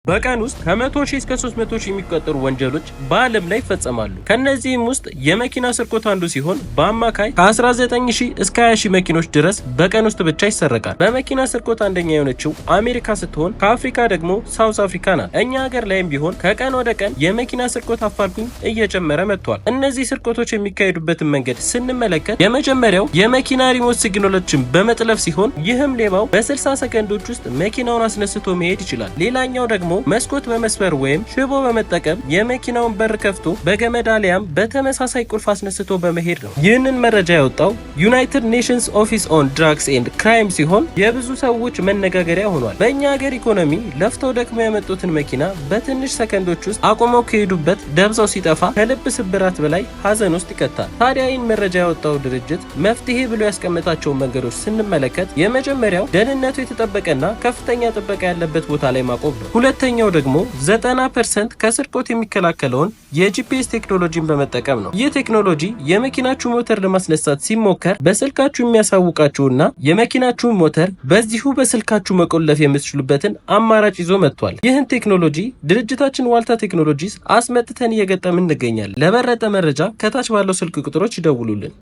በቀን ውስጥ ከ100 ሺህ እስከ 300 ሺህ የሚቆጠሩ ወንጀሎች በዓለም ላይ ይፈጸማሉ። ከነዚህም ውስጥ የመኪና ስርቆት አንዱ ሲሆን በአማካይ ከ19 ሺህ እስከ 20 ሺህ መኪኖች ድረስ በቀን ውስጥ ብቻ ይሰረቃል። በመኪና ስርቆት አንደኛ የሆነችው አሜሪካ ስትሆን ከአፍሪካ ደግሞ ሳውዝ አፍሪካ ናት። እኛ ሀገር ላይም ቢሆን ከቀን ወደ ቀን የመኪና ስርቆት አፋልጉኝ እየጨመረ መጥቷል። እነዚህ ስርቆቶች የሚካሄዱበትን መንገድ ስንመለከት የመጀመሪያው የመኪና ሪሞት ሲግናሎችን በመጥለፍ ሲሆን ይህም ሌባው በ60 ሰከንዶች ውስጥ መኪናውን አስነስቶ መሄድ ይችላል። ሌላኛው ደግሞ መስኮት በመስበር ወይም ሽቦ በመጠቀም የመኪናውን በር ከፍቶ በገመድ አሊያም በተመሳሳይ ቁልፍ አስነስቶ በመሄድ ነው። ይህንን መረጃ ያወጣው ዩናይትድ ኔሽንስ ኦፊስ ኦን ድራግስ ኤንድ ክራይም ሲሆን የብዙ ሰዎች መነጋገሪያ ሆኗል። በእኛ ሀገር ኢኮኖሚ ለፍተው ደክመው ያመጡትን መኪና በትንሽ ሰከንዶች ውስጥ አቁመው ከሄዱበት ደብዛው ሲጠፋ ከልብ ስብራት በላይ ሀዘን ውስጥ ይከታል። ታዲያ ይህን መረጃ ያወጣው ድርጅት መፍትሄ ብሎ ያስቀመጣቸውን መንገዶች ስንመለከት የመጀመሪያው ደህንነቱ የተጠበቀና ከፍተኛ ጥበቃ ያለበት ቦታ ላይ ማቆም ነው። ሁለተኛው ደግሞ 90% ከስርቆት የሚከላከለውን የጂፒኤስ ቴክኖሎጂን በመጠቀም ነው። ይህ ቴክኖሎጂ የመኪናችሁ ሞተር ለማስነሳት ሲሞከር በስልካችሁ የሚያሳውቃችሁና የመኪናችሁን ሞተር በዚሁ በስልካችሁ መቆለፍ የምትችሉበትን አማራጭ ይዞ መጥቷል። ይህን ቴክኖሎጂ ድርጅታችን ዋልታ ቴክኖሎጂስ አስመጥተን እየገጠምን እንገኛለን። ለበለጠ መረጃ ከታች ባለው ስልክ ቁጥሮች ይደውሉልን።